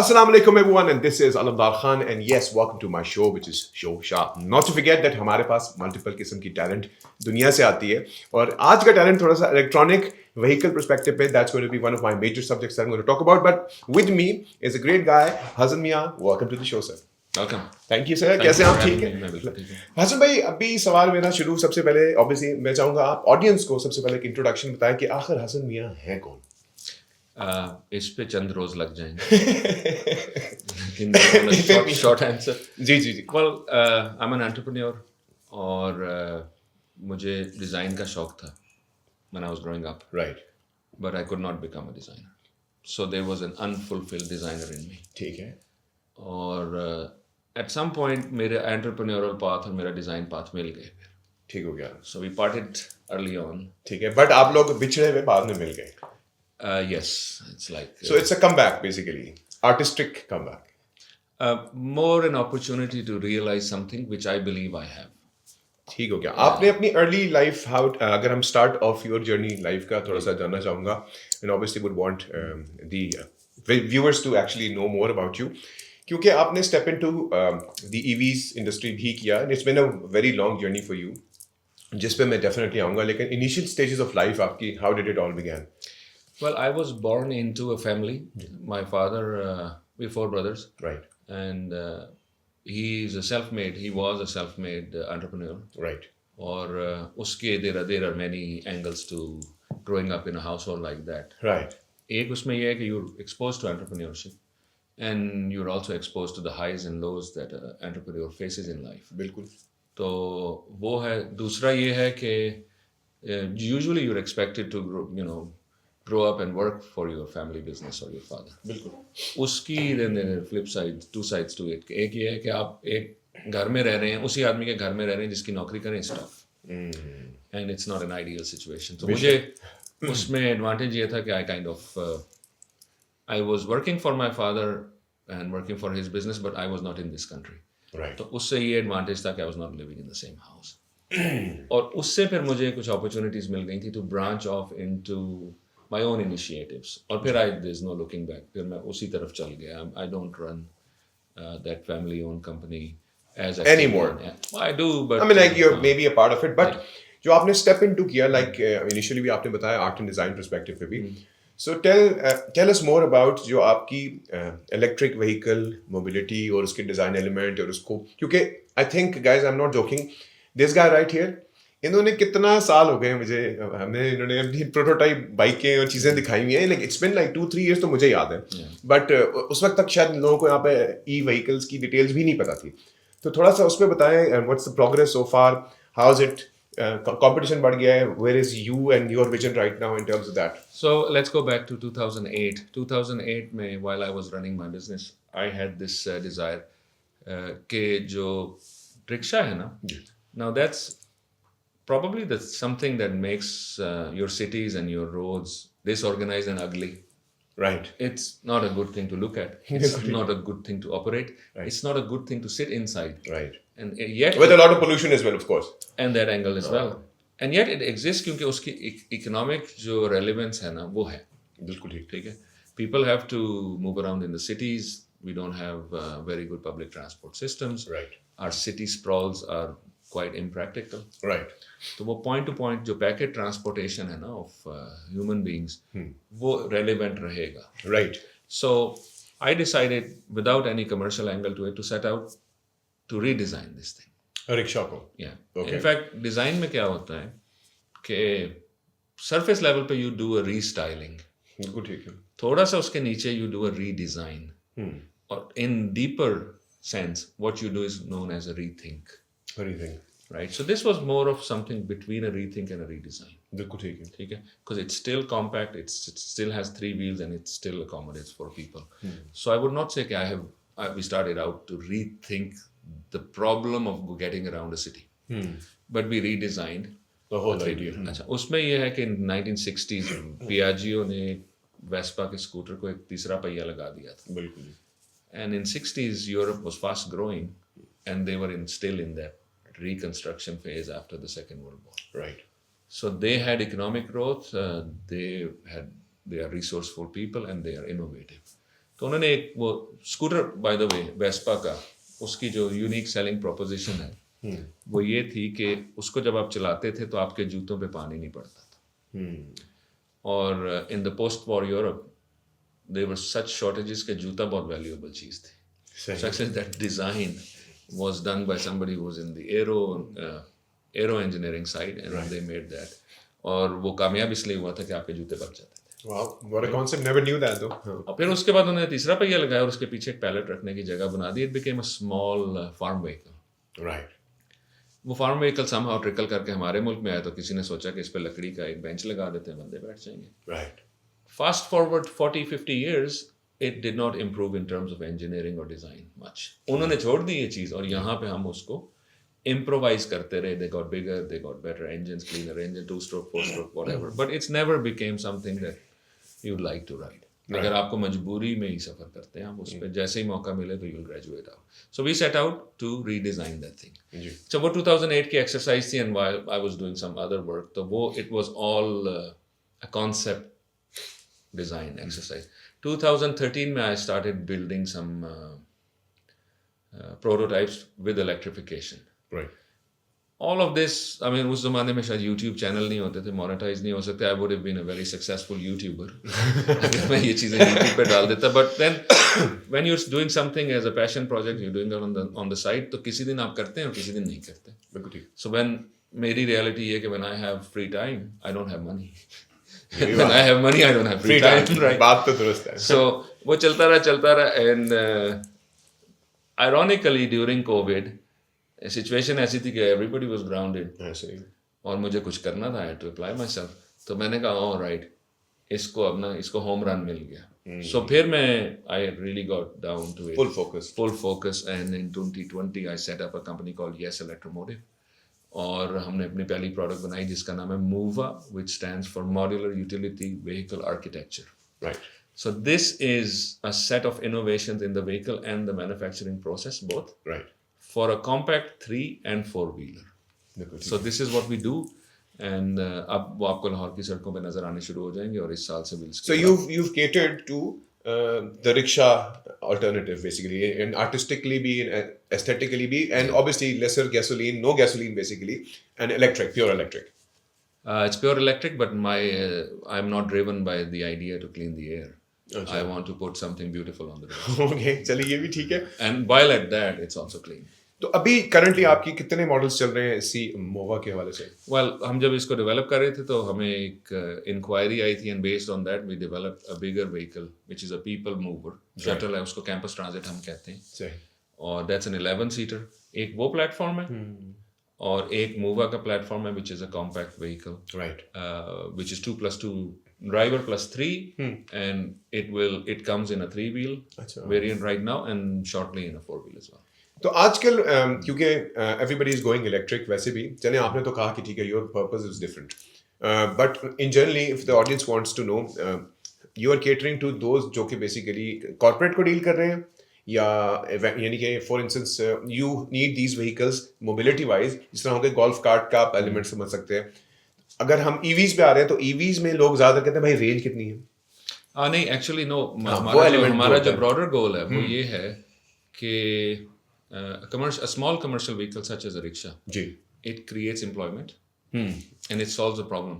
Assalamu alaikum everyone, and this is Alamdar Khan, and yes, welcome to my show, which is Show Sharp. Not to forget that हमारे पास multiple किस्म की talent दुनिया से आती है, और आज का talent थोड़ा सा electronic vehicle perspective पे, that's going to be one of my major subjects that I'm going to talk about. But with me is a great guy, Hasan Mia. Welcome to the show, sir. Welcome thank you sir. कैसे आप? ठीक है हसन भाई. अभी सवाल मेरा शुरू, सबसे पहले ऑब्वियसली मैं चाहूंगा आप ऑडियंस को सबसे पहले एक इंट्रोडक्शन बताएं कि आखिर हसन मियां है कौन. इस पे चंद रोज लग जाएंगे लेकिन शॉर्ट आंसर. जी जी जी. Well I am an entrepreneur और मुझे डिज़ाइन का शौक था when I was growing up. Right. But I could not become a designer, so there was an unfulfilled designer in me. ठीक है. और एट सम पॉइंट मेरे एंटरप्रेन्योरल पाथ और मेरा डिज़ाइन पाथ मिल गए फिर. ठीक हो गया. So we parted early on. ठीक है, बट आप लोग बिछड़े हुए बाद में मिल गए. Yes, it's like... So it's a comeback, basically. Artistic comeback. More an opportunity to realize something which I believe I have. ठीक हो गया. आपने अपनी early life, how अगर हम start of your journey life का थोड़ा सा जानना चाहूँगा, and obviously would want the viewers to actually know more about you. क्योंकि आपने step into the EVs industry भी किया, and it's been a very long journey for you, जिस पे मैं definitely आऊँगा. लेकिन initial stages of life आपकी, how did it all begin? Well, I was born into a family. My father, we have 4 brothers. Right. And he was a self-made entrepreneur. Right. Or uske there are many angles to growing up in a household like that. Right. एक उसमें ये है कि you're exposed to entrepreneurship, and you're also exposed to the highs and lows that an entrepreneur faces in life. बिल्कुल. तो वो है. दूसरा ये है कि usually you're expected to grow up and work for your family business or your father. बिल्कुल. उसकी flip side, 2 sides to it. एक ये है कि आप एक घर में रह रहे हैं, उसी आदमी के घर में रह रहे हैं जिसकी नौकरी करें. It's tough. And it's not an ideal situation. तो मुझे उसमें advantage ये था कि I was working for my father and working for his business, but I was not in this country. Right. तो उससे ये advantage था कि I was not living in the same house. और उससे फिर मुझे कुछ opportunities मिल गई थी to branch off into my own initiatives. और फिर there's no looking back. फिर मैं उसी तरफ चल गया. I don't run that family-owned company as anymore. I do, but I mean, like you're maybe a part of it, but जो आपने step into किया, like initially भी आपने बताया art and design perspective पे भी. So tell us more about जो आपकी electric vehicle mobility और उसके design element और उसको, क्योंकि I think guys, I'm not joking, this guy right here, इन्होंने कितना साल हो गए मुझे, इन्होंने अपनी प्रोटोटाइप बाइकें और चीज़ें दिखाई हुई हैं. Like it's been like 2-3 years तो मुझे याद है. बट उस वक्त तक शायद लोगों को यहाँ पे ई व्हीकल्स की डिटेल्स भी नहीं पता थी. तो थोड़ा सा उस पर बताएं, what's the progress so far, how is it, competition बढ़ गया है, where is you and your vision right now in terms of that. So let's go back to 2008. 2008 में while I was running my business, I had this desire कि जो rickshaw है ना, now that's probably something that makes your cities and your roads disorganized and ugly. Right. It's not a good thing to look at. It's not a good thing to operate. Right. It's not a good thing to sit inside. Right. And yet with a lot of pollution as well, of course. And that angle as well. And yet it exists क्योंकि उसकी economic जो relevance है ना वो है. बिल्कुल ठीक है. People have to move around in the cities. We don't have very good public transport systems. Right. Our city sprawls are quite impractical. Right. तो वो point to point जो packet transportation है ना of human beings वो relevant रहेगा. Right. So I decided without any commercial angle to it to set out to redesign this thing. Rickshaw को. Yeah. Okay. In fact design में क्या होता है कि surface level पे you do a restyling. बिल्कुल ठीक है. थोड़ा सा उसके नीचे you do a redesign. और in deeper sense what you do is known as a rethink. What do you think? Right. So this was more of something between a rethink and a redesign. बिल्कुल ठीक है. ठीक है. Because it's still compact, it still has 3 wheels and it still accommodates 4 people. So I would not say that we started out to rethink the problem of getting around a city. But we redesigned the whole idea. अच्छा, उसमें ये है कि 1960s Piaggio ने Vespa के scooter को एक तीसरा पहिया लगा दिया था. बिल्कुल. And in 60s Europe was fast growing and they were still in that reconstruction phase after the Second World War. Right. So they had economic growth, they are resourceful people and they are innovative. तो उन्होंने एक वो scooter by the way Vespa का उसकी जो unique selling proposition है वो ये थी कि उसको जब आप चलाते थे तो आपके जूतों पे पानी नहीं पड़ता था। और in the post war Europe there were such shortages के जूता बहुत वैल्यूएबल चीज़ थी। So actually that design was done by somebody who was in the aero engineering side and they made that. और वो कामयाब इसलिए हुआ था कि आपके जूते बच जाते थे। Wow, what a concept! Never knew that though. और फिर उसके बाद उन्होंने तीसरा पहिया लगाया और उसके पीछे एक पैलेट रखने की जगह बना दी। It became a small farm vehicle. Right. वो फार्म व्हीकल somehow ट्रिकल करके हमारे मुल्क में आया तो किसी ने सोचा कि इस पे लकड़ी का एक बेंच लगा देते हैं, बंदे बैठ जाएंगे। Right. Fast forward 40-50 years, it did not improve in terms of engineering or design much. उन्होंने छोड़ दी ये चीज़ और यहाँ पे हम उसको improvise करते रहे. They got bigger, they got better engines, cleaner engine, 2-stroke, 4-stroke, whatever. But it's never became something that you'd like to ride. अगर आपको मजबूरी में ही सफ़र करते हैं आप उस पर जैसे ही मौका मिले तो you'll graduate out. So we set out to redesign that thing. So वो 2008 की exercise थी and while I was doing some other work तो वो it was all a concept design exercise. 2013 में I started building some prototypes with electrification. Right. All of this, I mean, उस ज़माने में शायद YouTube चैनल नहीं होते थे, monetize नहीं हो सकते. I would have been a very successful YouTuber अगर मैं ये चीज़ें YouTube पे डाल देता. But then when you're doing something as a passion project, you're doing it on the side, तो किसी दिन आप करते हैं और किसी दिन नहीं करते. बिल्कुल ठीक. So when मेरी reality ये कि when I have free time, I don't have money. When I have money, I don't have free time. Right. बात तो दुरुस्त है. So वो चलता रहा and ironically during COVID situation ऐसी थी कि everybody was grounded और मुझे कुछ करना था, I had to apply myself. तो मैंने कहा oh right इसको होम रन मिल गया. So फिर मैं I really got down to it. Full focus and in 2020 I set up a company called Yes Electromotive और हमने अपनी पहली प्रोडक्ट बनाई जिसका नाम है MOVA which stands for Modular Utility Vehicle Architecture. Right. So this is a set of innovations in the vehicle and the manufacturing process both. Right. For a compact 3 and 4-wheeler. So this is what we do and अब वो आपको लाहौर की सड़कों पे नजर आने शुरू हो जाएंगे और इस साल से will So you've catered to the rickshaw alternative basically and artistically be and aesthetically be and obviously lesser gasoline, no gasoline basically and electric, pure electric. It's pure electric but I'm not driven by the idea to clean the air. I want to put something beautiful on the road. Okay, चलिए ये भी ठीक है. And while at that, it's also clean. तो अभी currently आपकी कितने models चल रहे हैं इसी मोवा के हवाले से? Well, हम जब इसको डेवलप कर रहे थे तो हमें एक इंक्वायरी आई थी and based on that we developed a bigger vehicle which is a people mover. Shuttle है उसको campus transit हम कहते हैं. सही. और that's an 11-seater. एक वो प्लेटफॉर्म है और एक मोवा का प्लेटफॉर्म है which is a compact vehicle. Right. Which is 2+2 driver +3 and it comes in a 3-wheel variant right now and shortly in a 4-wheel as well. तो आजकल क्योंकि everybody is going electric वैसे भी चले आपने तो कहा कि ठीक है your purpose is different but in generally if the audience wants to know you are catering to those जो कि basically corporate को deal कर रहे हैं या यानी कि for instance you need these vehicles mobility wise जिस तरह होंगे golf cart का आप element समझ सकते हैं. अगर हम EVs पे आ रहे हैं तो EVs में लोग ज़्यादा कहते हैं भाई रेंज कितनी है? नहीं एक्चुअली नो हमारा जो ब्रॉडर गोल है वो ये है कि a small commercial vehicle such as a rickshaw it creates employment and it solves a problem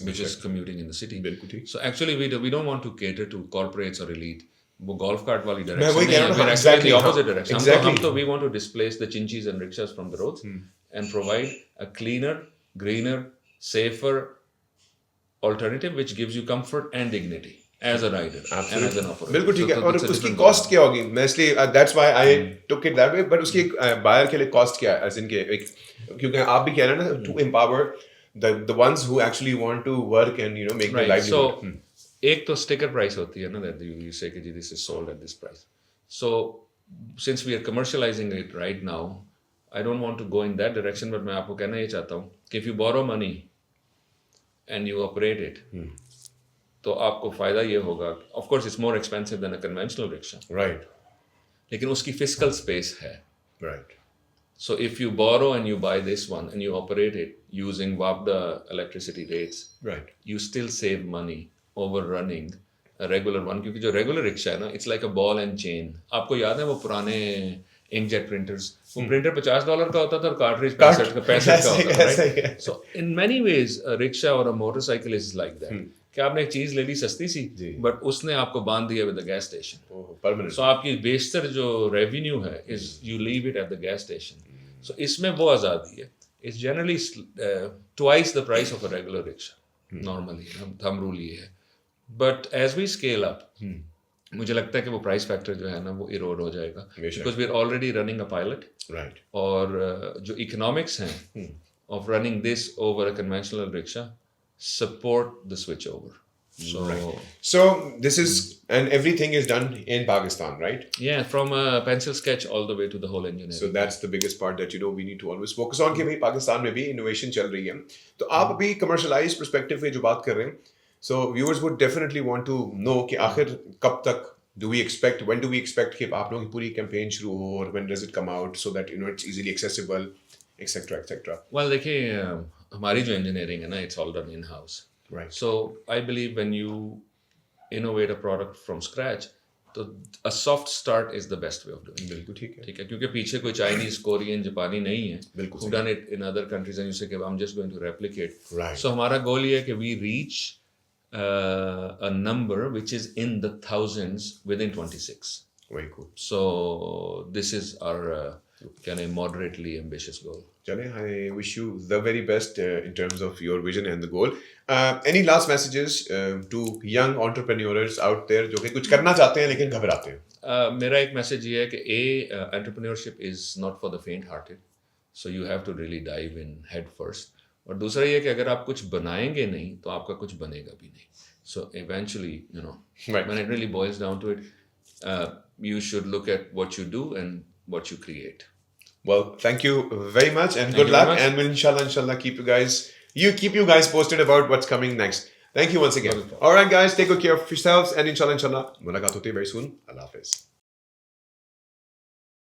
which is commuting in the city. So actually we don't want to cater to corporates or elite. वो golf cart वाली direction नहीं है, we're actually in the opposite direction. हम तो we want to displace the chinchis and rickshaws from the roads and provide a cleaner, greener, safer alternative which gives you comfort and dignity as a rider and as an operator. बिल्कुल ठीक है. और उसकी cost क्या होगी? मैं इसलिए that's why I took it that way. But उसकी बायर के लिए कॉस्ट क्या है? As in के क्योंकि आप भी कह रहे हैं ना to empower the ones who actually want to work and make their livelihood. So एक तो sticker price होती है ना that you say कि this is sold at this price. So since we are commercializing it right now, I don't want to go in that direction, but मैं आपको कहना ये चाहता हूँ कि if you borrow money and you operate it, तो आपको फायदा ये होगा. Of course, it's more expensive than a conventional rickshaw. Right. लेकिन उसकी fiscal space है. Right. So if you borrow and you buy this one and you operate it using WAPDA electricity rates, right, you still save money over running regular one, क्योंकि जो regular rickshaw है ना, it's like a ball and chain. आपको याद है वो पुराने inkjet printers, वो प्रिंटर $50 का होता था और कार्ट्रिज 65 का होता था, right? So in many ways rickshaw और a motorcycle is like that, कि आपने एक चीज ले ली सस्ती सी, बट उसने आपको बांध दिया with the gas station. Permanent. So आपकी बेशतर जो रेवेन्यू है is you leave it at the gas station. So इसमें वो आज़ादी है. It's generally twice the price of a regular rickshaw normally. Thumb rule ये है. But as we scale up, मुझे लगता है कि वो प्राइस फैक्टर जो है ना वो इरोड हो जाएगा, because we are already running a pilot. Right. और जो इकोनॉमिक्स हैं of running this over a conventional rickshaw support the switch over. So this is, and everything is done in Pakistan, right? Yeah, from a pencil sketch all the way to the whole engineering. So that's the biggest part that we need to always focus on कि भाई पाकिस्तान में भी innovation चल रही है. तो आप अभी commercialized perspective पे जो बात कर रहे हैं, so viewers would definitely want to know कि आखिर कब तक when do we expect कि आप लोगों की पूरी campaign शुरू हो, और when does it come out so that it's easily accessible, etc. etc. Well, देखिए हमारी जो engineering है ना, it's all done in house. Right. So I believe when you innovate a product from scratch, तो a soft start is the best way of doing it. बिल्कुल ठीक है. ठीक है, क्योंकि पीछे कोई चाइनीज, कोरियन, जापानी नहीं है. बिल्कुल. Who done it in other countries and you say कि I'm just going to replicate. Right. So हमारा गोल ये है कि we reach a number which is in the thousands within 26. Very cool. So this is our kind of moderately ambitious goal. Chale, I wish you the very best in terms of your vision and the goal. Any last messages to young entrepreneurs out there जो कि कुछ करना चाहते हैं लेकिन घबराते हैं? मेरा एक मैसेज ये है कि entrepreneurship is not for the faint-hearted, so you have to really dive in head first. और दूसरा ये कि अगर आप कुछ बनाएंगे नहीं तो आपका कुछ बनेगा भी नहीं. So eventually, Right. when it really boils down to it, you should look at what you do and what you create. Well, thank you very much and good luck, and we'll inshallah keep you guys posted about what's coming next. Thank you once again. All right guys, take good care of yourselves, and inshallah mulaqat hote very soon. Allah Hafiz.